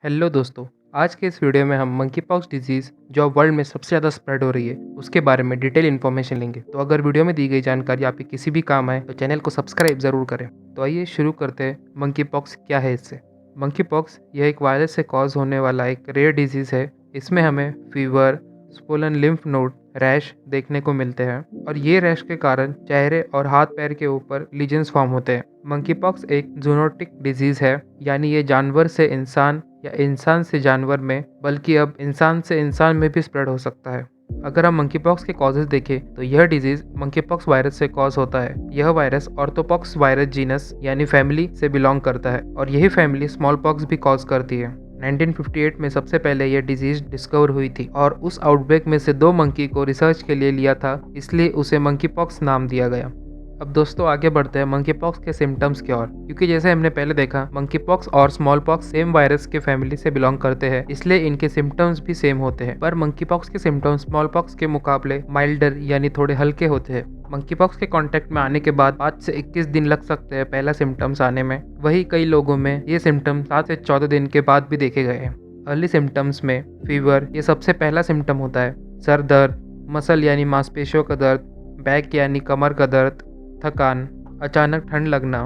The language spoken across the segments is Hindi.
हेलो दोस्तों। आज के इस वीडियो में हम मंकी पॉक्स डिजीज़ जो अब वर्ल्ड में सबसे ज़्यादा स्प्रेड हो रही है उसके बारे में डिटेल इन्फॉर्मेशन लेंगे। तो अगर वीडियो में दी गई जानकारी आपके किसी भी काम आए तो चैनल को सब्सक्राइब ज़रूर करें। तो आइए शुरू करते हैं। मंकी पॉक्स क्या है इससे। मंकी पॉक्स यह एक वायरस से कॉज होने वाला एक रेयर डिजीज़ है। इसमें हमें fever, swollen lymph node, rash देखने को मिलते हैं और ये रैश के कारण चेहरे और हाथ पैर के ऊपर लीजन्स फॉर्म होते हैं। मंकी पॉक्स एक जूनोटिक डिजीज़ है, यानी ये जानवर से इंसान या इंसान से जानवर में, बल्कि अब इंसान से इंसान में भी स्प्रेड हो सकता है। अगर हम मंकी पॉक्स के कॉजेज देखें तो यह डिजीज मंकी पॉक्स वायरस से कॉज होता है। यह वायरस ऑर्थोपॉक्स वायरस जीनस यानी फैमिली से बिलोंग करता है और यही फैमिली स्मॉल पॉक्स भी कॉज करती है। 1958 में सबसे पहले यह डिजीज डिस्कवर हुई थी और उस आउटब्रेक में से 2 मंकी को रिसर्च के लिए लिया था, इसलिए उसे मंकी पॉक्स नाम दिया गया। अब दोस्तों आगे बढ़ते हैं मंकी पॉक्स के सिम्टम्स की ओर, क्योंकि जैसे हमने पहले देखा मंकी पॉक्स और स्मॉल पॉक्स सेम वायरस के फैमिली से बिलोंग करते हैं, इसलिए इनके सिम्टम्स भी सेम होते हैं। पर मंकी पॉक्स के सिम्टम्स स्मॉल पॉक्स के मुकाबले माइल्डर यानी थोड़े हल्के होते हैं। मंकी पॉक्स के कांटेक्ट में आने के बाद 5 से 21 दिन लग सकते हैं पहला सिम्टम्स आने में। वही कई लोगों में ये सिम्टम्स 7 से 14 दिन के बाद भी देखे गए हैं। अर्ली सिम्टम्स में फीवर ये सबसे पहला सिम्टम होता है। सर दर्द, मसल यानी मांसपेशियों का दर्द, बैक यानी कमर का दर्द, थकान, अचानक ठंड लगना,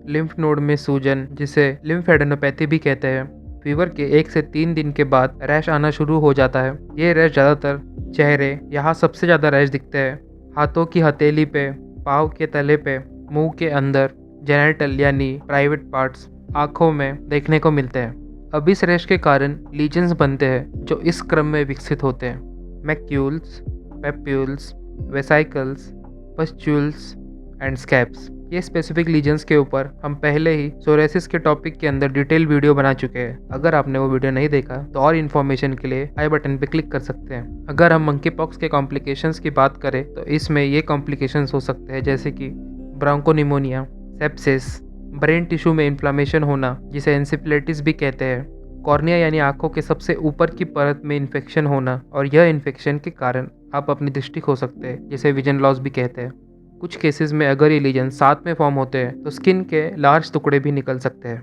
लिम्फ नोड में सूजन जिसे लिम्फेडेनोपैथी भी कहते हैं। फीवर के 1 से 3 दिन के बाद रैश आना शुरू हो जाता है। ये रैश ज़्यादातर चेहरे, यहाँ सबसे ज़्यादा रैश दिखते हैं, हाथों की हथेली पे, पाँव के तले पे, मुंह के अंदर, जेनिटल यानी प्राइवेट पार्ट्स, आँखों में देखने को मिलते हैं। अब इस रैश के कारण लीजन्स बनते हैं जो इस क्रम में विकसित होते हैं। Macules, papules, vesicles, pustules and scabs. ये स्पेसिफिक लीजन्स के ऊपर हम पहले ही सोरेसिस के टॉपिक के अंदर डिटेल वीडियो बना चुके हैं। अगर आपने वो वीडियो नहीं देखा तो और इन्फॉर्मेशन के लिए आई बटन पे क्लिक कर सकते हैं। अगर हम मंकी पॉक्स के कॉम्प्लिकेशंस की बात करें तो इसमें ये कॉम्प्लिकेशंस हो सकते हैं जैसे कि ब्रोंकोनिमोनिया, सेप्सिस, ब्रेन टिश्यू में इन्फ्लामेशन होना जिसे एंसेफेलाइटिस भी कहते हैं, कॉर्निया यानी आंखों के सबसे ऊपर की परत में इन्फेक्शन होना और यह इन्फेक्शन के कारण आप अपनी दृष्टि खो सकते हैं जिसे विजन लॉस भी कहते हैं। कुछ केसेस में अगर ये लीजन साथ में फॉर्म होते हैं तो स्किन के लार्ज टुकड़े भी निकल सकते हैं।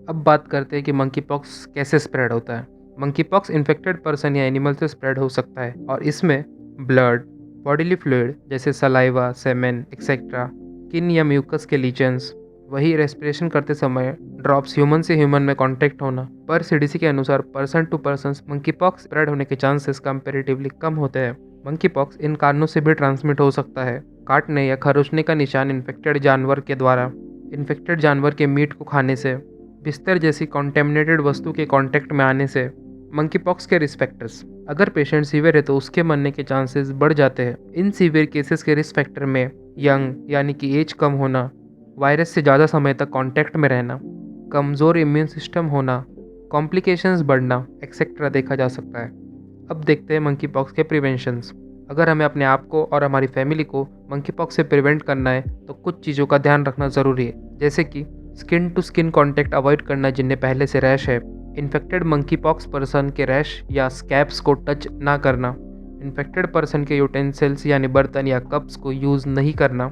अब बात करते हैं कि मंकी पॉक्स कैसे स्प्रेड होता है। मंकी पॉक्स इन्फेक्टेड पर्सन या एनिमल से स्प्रेड हो सकता है और इसमें ब्लड, बॉडीली फ्लूइड जैसे सलाइवा, सेमेन एक्सेट्रा, स्किन या म्यूकस के लीजन्स, वही रेस्पिरेशन करते समय ड्रॉप्स ह्यूमन से ह्यूमन में कांटेक्ट होना। पर सीडीसी के अनुसार person to person monkey pox spread होने के चांसेस कंपैरेटिवली कम होते हैं। मंकी पॉक्स इन कारणों से भी ट्रांसमिट हो सकता है। काटने या खरोचने का निशान इन्फेक्टेड जानवर के द्वारा, इन्फेक्टेड जानवर के मीट को खाने से, बिस्तर जैसी कॉन्टेमिनेटेड वस्तु के कांटेक्ट में आने से। मंकी पॉक्स के रिस्क फैक्टर्स, अगर पेशेंट सीवियर है तो उसके मरने के चांसेस बढ़ जाते हैं। इन सीवियर केसेस के रिस्क फैक्टर में यंग यानी कि एज कम होना, वायरस से ज़्यादा समय तक कांटेक्ट में रहना, कमज़ोर इम्यून सिस्टम होना, कॉम्प्लिकेशंस बढ़ना एक्सेट्रा देखा जा सकता है। अब देखते हैं मंकी पॉक्स के प्रिवेंशंस। अगर हमें अपने आप को और हमारी फैमिली को मंकी पॉक्स से प्रिवेंट करना है तो कुछ चीज़ों का ध्यान रखना ज़रूरी है, जैसे कि skin to skin contact avoid करना जिन्हें पहले से रैश है, इन्फेक्टेड मंकी पॉक्स पर्सन के रैश या स्कैब्स को टच ना करना, इन्फेक्टेड पर्सन के यूटेंसिल्स यानी बर्तन या कप्स को यूज़ नहीं करना।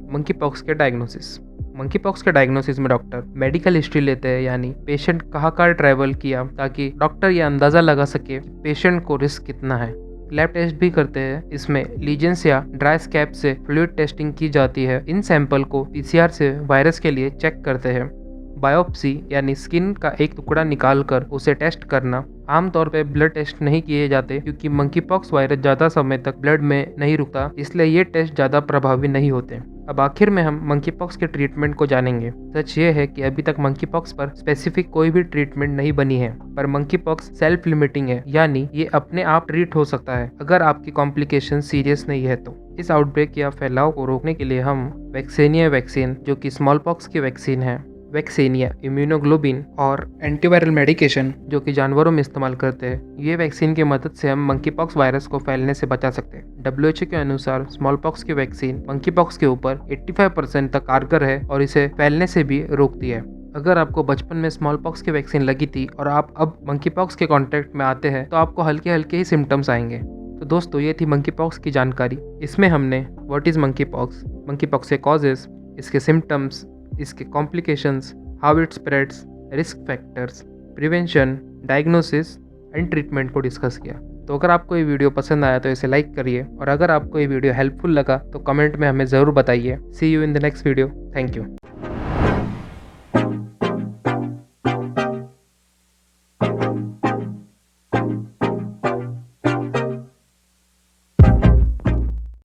मंकी पॉक्स के डायग्नोसिस, मंकी पॉक्स के डायग्नोसिस में डॉक्टर मेडिकल हिस्ट्री लेते हैं, यानी पेशेंट कहाँ ट्रैवल किया, ताकि डॉक्टर ये अंदाज़ा लगा सके पेशेंट को रिस्क कितना है। लैब टेस्ट भी करते हैं, इसमें लीजन्स या ड्राई स्कैब से फ्लूइड टेस्टिंग की जाती है। इन सैंपल को पीसीआर से वायरस के लिए चेक करते हैं। बायोप्सी यानी स्किन का एक टुकड़ा निकालकर उसे टेस्ट करना। आमतौर पर ब्लड टेस्ट नहीं किए जाते क्योंकि मंकी पॉक्स वायरस ज़्यादा समय तक ब्लड में नहीं रुकता, इसलिए ये टेस्ट ज़्यादा प्रभावी नहीं होते। अब आखिर में हम मंकी पॉक्स के ट्रीटमेंट को जानेंगे। सच ये है कि अभी तक मंकी पॉक्स पर स्पेसिफिक कोई भी ट्रीटमेंट नहीं बनी है, पर मंकी पॉक्स सेल्फ लिमिटिंग है, यानी ये अपने आप ट्रीट हो सकता है अगर आपकी कॉम्प्लिकेशन सीरियस नहीं है तो। इस आउटब्रेक या फैलाव को रोकने के लिए हम वैक्सीनिया वैक्सीन, जो कि स्मॉल पॉक्स की वैक्सीन है, वैक्सीनिया इम्यूनोग्लोबिन और एंटीवायरल मेडिकेशन जो कि जानवरों में इस्तेमाल करते हैं, ये वैक्सीन की मदद से हम मंकी पॉक्स वायरस को फैलने से बचा सकते हैं। WHO के अनुसार स्मॉल पॉक्स की वैक्सीन मंकी पॉक्स के ऊपर 85% तक कारगर है और इसे फैलने से भी रोकती है। अगर आपको बचपन में स्मॉल पॉक्स की वैक्सीन लगी थी और आप अब मंकी पॉक्स के कांटेक्ट में आते हैं तो आपको हल्के हल्के ही सिम्टम्स आएंगे। तो दोस्तों ये थी मंकी पॉक्स की जानकारी। इसमें हमने व्हाट इज़ मंकी पॉक्स के कॉजेस, इसके सिम्टम्स, इसके complications, how it spreads, risk factors, prevention, diagnosis and treatment को डिस्कस किया। तो अगर आपको ये वीडियो पसंद आया तो इसे लाइक करिए, और अगर आपको ये वीडियो हेल्पफुल लगा तो कमेंट में हमें ज़रूर बताइए। See you in the next video. Thank you.